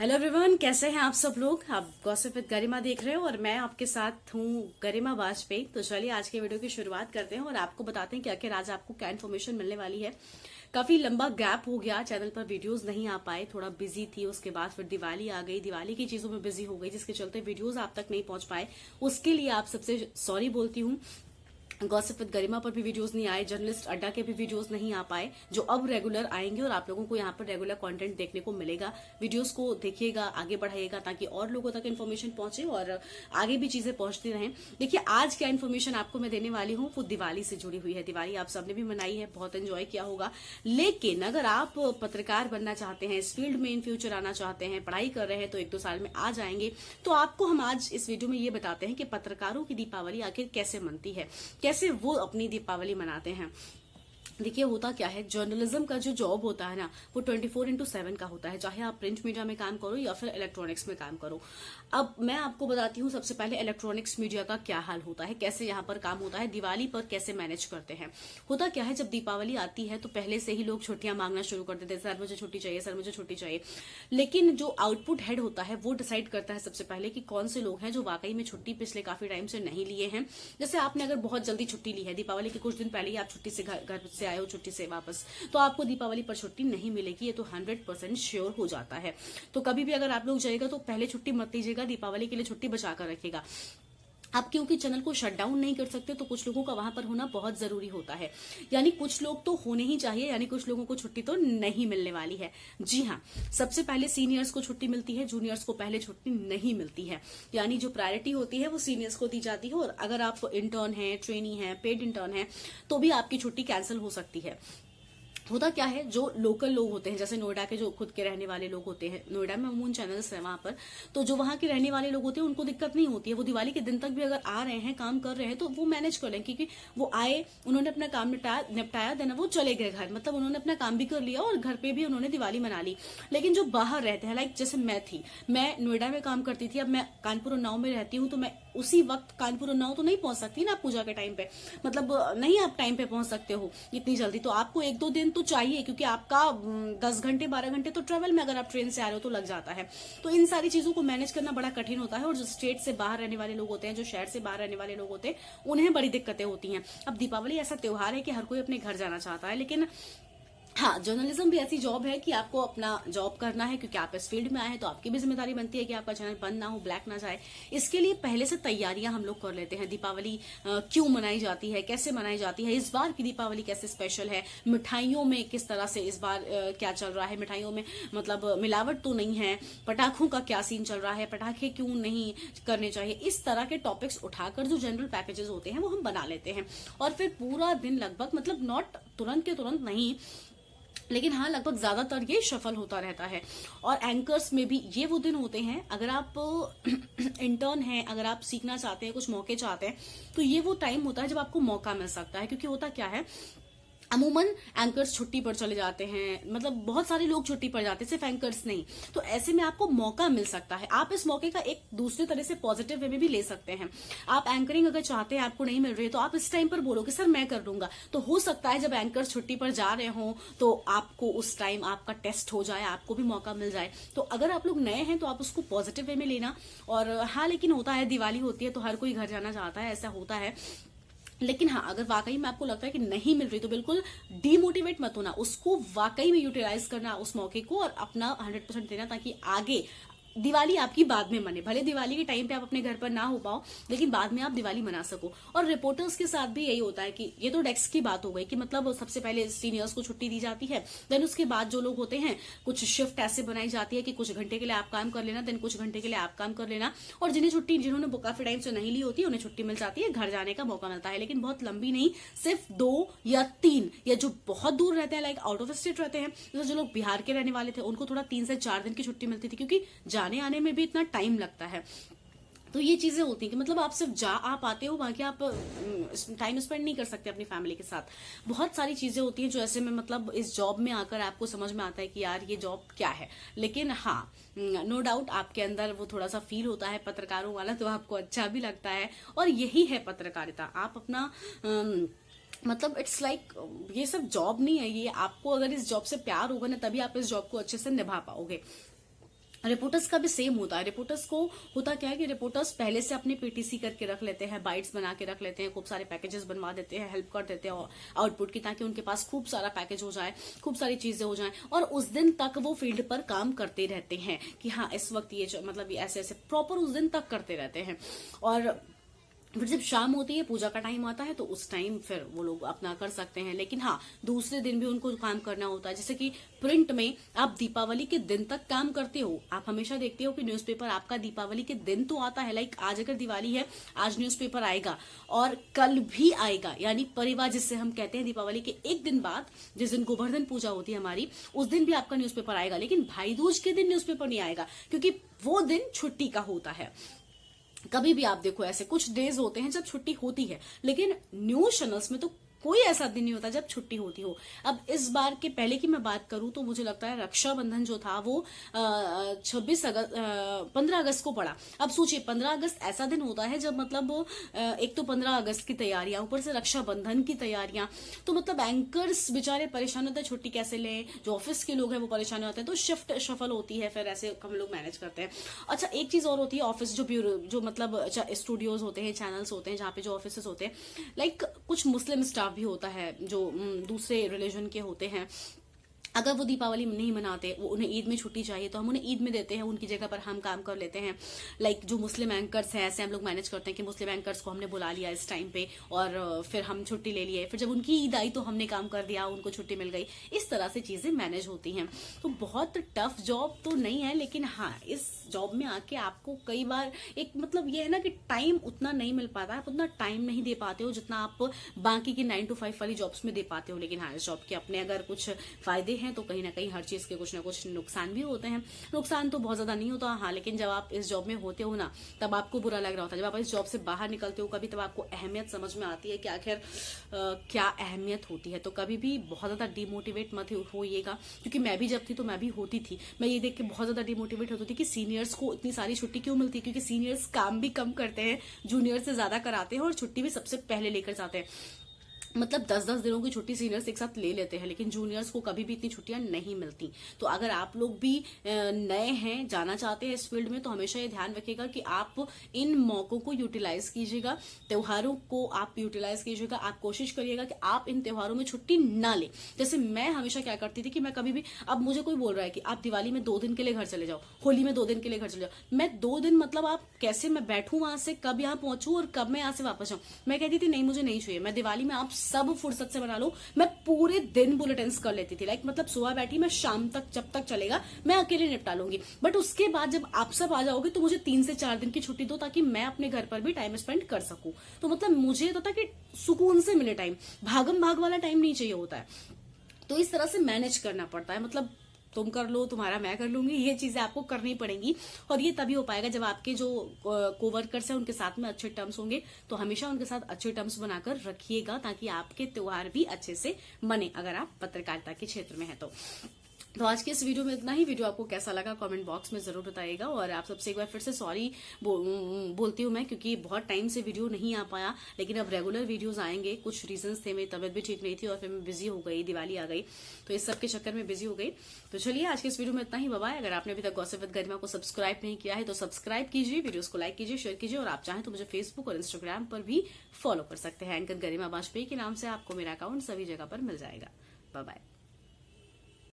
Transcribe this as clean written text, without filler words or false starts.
Hello everyone, कैसे हैं आप सब लोग। आप गॉसिप विद गरिमा देख रहे हो और मैं आपके साथ हूँ गरिमा वाजपेयी। तो चलिए आज के वीडियो की शुरुआत करते हैं और आपको बताते हैं कि आखिर आज आपको क्या इन्फॉर्मेशन मिलने वाली है। काफी लंबा गैप हो गया, चैनल पर वीडियोस नहीं आ पाए, थोड़ा बिजी थी। उसके बाद फिर दिवाली आ गई, दिवाली की चीजों में बिजी हो गई, जिसके चलते वीडियोस आप तक नहीं पहुंच पाए। उसके लिए आप सबसे सॉरी बोलती हूँ। गॉसिप विद गरिमा पर भी वीडियोस नहीं आए, जर्नलिस्ट अड्डा के भी वीडियोस नहीं आ पाए, जो अब रेगुलर आएंगे और आप लोगों को यहाँ पर रेगुलर कंटेंट देखने को मिलेगा। वीडियोस को देखिएगा, आगे बढ़ाइएगा ताकि और लोगों तक इन्फॉर्मेशन पहुंचे और आगे भी चीजें पहुंचती रहें। देखिए आज क्या इन्फॉर्मेशन आपको मैं देने वाली हूँ वो दिवाली से जुड़ी हुई है। दिवाली आप सबने भी मनाई है, बहुत एंजॉय किया होगा। लेकिन अगर आप पत्रकार बनना चाहते हैं, इस फील्ड में इन फ्यूचर आना चाहते हैं, पढ़ाई कर रहे हैं तो 1-2 साल में आ जाएंगे, तो आपको हम आज इस वीडियो में ये बताते हैं कि पत्रकारों की दीपावली आखिर कैसे मनती है, कैसे वो अपनी दीपावली मनाते हैं। देखिए होता क्या है, जर्नलिज्म का जो जॉब होता है ना वो 24/7 का होता है, चाहे आप प्रिंट मीडिया में काम करो या फिर इलेक्ट्रॉनिक्स में काम करो। अब मैं आपको बताती हूँ सबसे पहले इलेक्ट्रॉनिक्स मीडिया का क्या हाल होता है, कैसे यहाँ पर काम होता है, दिवाली पर कैसे मैनेज करते हैं। होता क्या है, जब दीपावली आती है तो पहले से ही लोग छुट्टियां मांगना शुरू कर देते हैं, सर मुझे छुट्टी चाहिए, सर मुझे छुट्टी चाहिए। लेकिन जो आउटपुट हेड होता है वो डिसाइड करता है सबसे पहले कि कौन से लोग हैं जो वाकई में छुट्टी पिछले काफी टाइम से नहीं लिए हैं। जैसे आपने अगर बहुत जल्दी छुट्टी ली है, दीपावली के कुछ दिन पहले ही आप छुट्टी से घर से आए हो, छुट्टी से वापस, तो आपको दीपावली पर छुट्टी नहीं मिलेगी, ये तो 100% श्योर हो जाता है। तो कभी भी अगर आप लोग जाएगा तो पहले छुट्टी मत लीजिएगा, दीपावली के लिए छुट्टी बचा कर रखिएगा। आप क्योंकि चैनल को शट डाउन नहीं कर सकते तो कुछ लोगों का वहां पर होना बहुत जरूरी होता है, यानी कुछ लोग तो होने ही चाहिए, यानी कुछ लोगों को छुट्टी तो नहीं मिलने वाली है। जी हाँ, सबसे पहले सीनियर्स को छुट्टी मिलती है, जूनियर्स को पहले छुट्टी नहीं मिलती है। यानी जो प्रायोरिटी होती है वो सीनियर्स को दी जाती है, और अगर आप इंटर्न है, ट्रेनी है, पेड इंटर्न है, तो भी आपकी छुट्टी कैंसिल हो सकती है। होता क्या है, जो लोकल लोग होते हैं, जैसे नोएडा के जो खुद के रहने वाले लोग होते हैं, नोएडा में अमून चैनल्स है वहां पर, तो जो वहां के रहने वाले लोग होते हैं उनको दिक्कत नहीं होती है। वो दिवाली के दिन तक भी अगर आ रहे हैं, काम कर रहे हैं, तो वो मैनेज कर लें, क्योंकि वो आए, उन्होंने अपना काम निपटाया, देना वो चले गए घर, मतलब उन्होंने अपना काम भी कर लिया और घर पे भी उन्होंने दिवाली मना ली। लेकिन जो बाहर रहते हैं, लाइक जैसे मैं नोएडा में काम करती थी, अब मैं कानपुर उन्नाव में रहती हूँ, तो मैं उसी वक्त कानपुर उन्नाव तो नहीं पहुंच सकती ना पूजा के टाइम पे, मतलब नहीं आप टाइम पे पहुंच सकते हो इतनी जल्दी, तो आपको 1-2 दिन तो चाहिए, क्योंकि आपका 10 घंटे 12 घंटे तो ट्रेवल में अगर आप ट्रेन से आ रहे हो तो लग जाता है। तो इन सारी चीजों को मैनेज करना बड़ा कठिन होता है, और जो स्टेट से बाहर रहने वाले लोग होते हैं, जो शहर से बाहर रहने वाले लोग होते हैं, उन्हें बड़ी दिक्कतें होती हैं। अब दीपावली ऐसा त्योहार है कि हर कोई अपने घर जाना चाहता है, लेकिन हाँ, जर्नलिज्म भी ऐसी जॉब है कि आपको अपना जॉब करना है, क्योंकि आप इस फील्ड में आए हैं तो आपकी भी जिम्मेदारी बनती है कि आपका चैनल बंद ना हो, ब्लैक ना जाए। इसके लिए पहले से तैयारियां हम लोग कर लेते हैं। दीपावली क्यों मनाई जाती है, कैसे मनाई जाती है, इस बार की दीपावली कैसे स्पेशल है, मिठाइयों में किस तरह से इस बार क्या चल रहा है, मिठाइयों में मतलब मिलावट तो नहीं है, पटाखों का क्या सीन चल रहा है, पटाखे क्यों नहीं करने चाहिए, इस तरह के टॉपिक्स उठाकर जो जनरल पैकेजेस होते हैं वो हम बना लेते हैं। और फिर पूरा दिन लगभग, मतलब नॉट तुरंत के तुरंत नहीं, लेकिन हाँ लगभग ज्यादातर ये सफल होता रहता है। और एंकर्स में भी ये वो दिन होते हैं, अगर आप इंटर्न हैं, अगर आप सीखना चाहते हैं, कुछ मौके चाहते हैं, तो ये वो टाइम होता है जब आपको मौका मिल सकता है। क्योंकि होता क्या है, अमूमन एंकर्स छुट्टी पर चले जाते हैं, मतलब बहुत सारे लोग छुट्टी पर जाते हैं, सिर्फ एंकर्स नहीं। तो ऐसे में आपको मौका मिल सकता है, आप इस मौके का एक दूसरे तरह से पॉजिटिव वे में भी ले सकते हैं। आप एंकरिंग अगर चाहते हैं, आपको नहीं मिल रही है, तो आप इस टाइम पर बोलो कि सर मैं कर लूंगा। तो हो सकता है जब एंकर्स छुट्टी पर जा रहे हो तो आपको उस टाइम आपका टेस्ट हो जाए, आपको भी मौका मिल जाए। तो अगर आप लोग नए हैं तो आप उसको पॉजिटिव वे में लेना। और हाँ, लेकिन होता है, दिवाली होती है तो हर कोई घर जाना चाहता है, ऐसा होता है। लेकिन हाँ, अगर वाकई में आपको लगता है कि नहीं मिल रही तो बिल्कुल डीमोटिवेट मत होना, उसको वाकई में यूटिलाइज करना उस मौके को, और अपना 100% देना, ताकि आगे दिवाली आपकी बाद में मने। भले दिवाली के टाइम पे आप अपने घर पर ना हो पाओ, लेकिन बाद में आप दिवाली मना सको। और रिपोर्टर्स के साथ भी यही होता है कि ये तो डेस्क की बात हो गई कि मतलब सबसे पहले सीनियर्स को छुट्टी दी जाती है, देन उसके बाद जो लोग होते हैं, कुछ शिफ्ट ऐसे बनाई जाती है कि कुछ घंटे के लिए आप काम कर लेना, देन कुछ घंटे के लिए आप काम कर लेना, और जिन्होंने काफी टाइम से नहीं ली होती उन्हें छुट्टी मिल जाती है, घर जाने का मौका मिलता है। लेकिन बहुत लंबी नहीं, सिर्फ 2 या 3, या जो बहुत दूर रहते हैं, लाइक आउट ऑफ स्टेट रहते हैं, जैसे जो लोग बिहार के रहने वाले थे, उनको थोड़ा 3 से 4 दिन की छुट्टी मिलती थी, क्योंकि जाने आने में भी इतना टाइम लगता है। तो ये चीजें होती हैं कि मतलब आप सिर्फ जा आप आते हो, बाकी आप टाइम स्पेंड नहीं कर सकते अपनी फैमिली के साथ। बहुत सारी चीजें होती हैं जो ऐसे में मतलब इस जॉब में आकर आपको समझ में आता है कि यार ये जॉब क्या है। लेकिन हाँ, नो डाउट आपके अंदर वो थोड़ा सा फील होता है पत्रकारों वाला, तो आपको अच्छा भी लगता है। और यही है पत्रकारिता, आप अपना मतलब इट्स लाइक ये सब जॉब नहीं है, ये आपको अगर इस जॉब से प्यार होगा ना, तभी आप इस जॉब को अच्छे से निभा पाओगे। रिपोर्टर्स का भी सेम होता है। रिपोर्टर्स को होता क्या है कि रिपोर्टर्स पहले से अपने पीटीसी करके रख लेते हैं, बाइट्स बना के रख लेते हैं, खूब सारे पैकेजेस बनवा देते हैं, हेल्प कर देते हैं आउटपुट की, ताकि उनके पास खूब सारा पैकेज हो जाए, खूब सारी चीजें हो जाएं, और उस दिन तक वो फील्ड पर काम करते रहते हैं कि हाँ इस वक्त ये मतलब ऐसे ऐसे प्रॉपर उस दिन तक करते रहते हैं। और फिर जब शाम होती है, पूजा का टाइम आता है, तो उस टाइम फिर वो लोग अपना कर सकते हैं। लेकिन हाँ, दूसरे दिन भी उनको काम करना होता है। जैसे कि प्रिंट में आप दीपावली के दिन तक काम करते हो। आप हमेशा देखते हो कि न्यूज़पेपर आपका दीपावली के दिन तो आता है, लाइक आज अगर दिवाली है, आज न्यूज़पेपर आएगा और कल भी आएगा, यानी परिवार जिससे हम कहते हैं दीपावली के एक दिन बाद, जिस दिन गोवर्धन पूजा होती है हमारी, उस दिन भी आपका न्यूज़पेपर आएगा। लेकिन भाई दूज के दिन न्यूज़पेपर नहीं आएगा, क्योंकि वो दिन छुट्टी का होता है। कभी भी आप देखो, ऐसे कुछ डेज होते हैं जब छुट्टी होती है, लेकिन न्यूज चैनल्स में तो कोई ऐसा दिन नहीं होता जब छुट्टी होती हो। अब इस बार के पहले की मैं बात करूं तो मुझे लगता है रक्षाबंधन जो था वो 15 अगस्त को पड़ा। अब सोचिए 15 अगस्त ऐसा दिन होता है जब मतलब एक तो 15 अगस्त की तैयारियां, ऊपर से रक्षाबंधन की तैयारियां, तो मतलब एंकर्स बेचारे परेशान होते हैं, छुट्टी कैसे लें, जो ऑफिस के लोग हैं वो परेशान होते हैं, तो शिफ्ट शफल होती है, फिर ऐसे हम लोग मैनेज करते हैं। अच्छा, एक चीज और होती है, ऑफिस जो ब्यूरो जो मतलब स्टूडियोज होते हैं, चैनल्स होते हैं, जहाँ पे जो ऑफिस होते हैं, लाइक कुछ मुस्लिम स्टाफ भी होता है जो दूसरे रिलीजन के होते हैं। अगर वो दीपावली नहीं मनाते, वो उन्हें ईद में छुट्टी चाहिए, तो हम उन्हें ईद में देते हैं, उनकी जगह पर हम काम कर लेते हैं। लाइक जो मुस्लिम एंकर्स हैं, ऐसे हम लोग मैनेज करते हैं कि मुस्लिम एंकर्स को हमने बुला लिया इस टाइम पे, और फिर हम छुट्टी ले लिए, फिर जब उनकी ईद आई तो हमने काम कर दिया, उनको छुट्टी मिल गई। इस तरह से चीजें मैनेज होती हैं। तो बहुत टफ जॉब तो नहीं है, लेकिन हाँ, इस जॉब में आके आपको कई बार एक मतलब ये है ना कि टाइम उतना नहीं मिल पाता, आप उतना टाइम नहीं दे पाते हो जितना आप बाकी की 9 to 5 वाली जॉब्स में दे पाते हो। लेकिन हाँ, इस जॉब के अपने अगर कुछ फायदे हैं तो कहीं ना कहीं हर चीज के कुछ ना कुछ नुकसान भी होते हैं। नुकसान तो बहुत ज्यादा नहीं होता, हाँ, लेकिन जब आप इस जॉब में होते हो ना, तब आपको बुरा लग रहा होता है। जब आप इस जॉब से बाहर निकलते हो कभी, तब आपको अहमियत समझ में आती है कि आखिर क्या अहमियत होती है। तो कभी भी बहुत ज्यादा डिमोटिवेट मत होइएगा, क्योंकि मैं भी जब थी तो मैं भी होती थी। मैं ये देख के बहुत ज्यादा डिमोटिवेट होती थी कि सीनियर्स को इतनी सारी छुट्टी क्यों मिलती है, क्योंकि सीनियर्स काम भी कम करते हैं, जूनियर से ज्यादा कराते हैं, और छुट्टी भी सबसे पहले लेकर जाते हैं। मतलब 10-10 दिनों की छुट्टी सीनियर्स एक साथ ले लेते हैं, लेकिन जूनियर्स को कभी भी इतनी छुट्टियां नहीं मिलती। तो अगर आप लोग भी नए हैं, जाना चाहते हैं इस फील्ड में, तो हमेशा ये ध्यान रखिएगा कि आप इन मौकों को यूटिलाइज कीजिएगा, त्योहारों को आप यूटिलाइज कीजिएगा। आप कोशिश करिएगा कि आप इन त्योहारों में छुट्टी ना ले। जैसे मैं हमेशा क्या करती थी कि मैं कभी भी, अब मुझे कोई बोल रहा है कि आप दिवाली में 2 दिन के लिए घर चले जाओ, होली में 2 दिन के लिए घर चले जाओ, मैं 2 दिन मतलब आप कैसे मैं बैठूं वहां से, कब यहाँ पहुंचूं और कब मैं यहाँ से वापस जाऊं। मैं कहती थी नहीं, मुझे नहीं चाहिए, मैं दिवाली में आप सब फुर्सत से बना लो। मैं पूरे दिन बुलेटिन्स कर लेती थी, लाइक मतलब सुबह बैठी, मैं शाम तक जब तक चलेगा मैं अकेले निपटा लूंगी। बट उसके बाद जब आप सब आ जाओगे तो मुझे 3 से 4 दिन की छुट्टी दो, ताकि मैं अपने घर पर भी टाइम स्पेंड कर सकूं। तो मतलब मुझे तो था कि सुकून से मिले टाइम, भागम भाग वाला टाइम नहीं चाहिए होता है। तो इस तरह से मैनेज करना पड़ता है, मतलब तुम कर लो, तुम्हारा मैं कर लूंगी, ये चीजें आपको करनी पड़ेंगी। और ये तभी हो पाएगा जब आपके जो कोवर्कर्स हैं उनके साथ में अच्छे टर्म्स होंगे। तो हमेशा उनके साथ अच्छे टर्म्स बनाकर रखिएगा, ताकि आपके त्योहार भी अच्छे से मने, अगर आप पत्रकारिता के क्षेत्र में हैं तो आज के इस वीडियो में इतना ही। वीडियो आपको कैसा लगा कमेंट बॉक्स में जरूर बताइएगा, और आप सबसे एक बार फिर से सॉरी बोलती हूँ मैं, क्योंकि बहुत टाइम से वीडियो नहीं आ पाया, लेकिन अब रेगुलर वीडियोस आएंगे। कुछ रीजंस थे, मेरी तबियत भी ठीक नहीं थी, और फिर मैं बिजी हो गई, दिवाली आ गई, तो इस सब के चक्कर में बिजी हो गई। तो चलिए आज के इस वीडियो में इतना ही, बाय। अगर आपने अभी तक गॉसिप विद गरिमा को सब्सक्राइब नहीं किया है तो सब्सक्राइब कीजिए, वीडियोस को लाइक कीजिए, शेयर कीजिए, और आप चाहें तो मुझे फेसबुक और इंस्टाग्राम पर भी फॉलो कर सकते हैं। एंकर गरिमा वाजपेयी के नाम से आपको मेरा अकाउंट सभी जगह पर मिल जाएगा। Bye bye.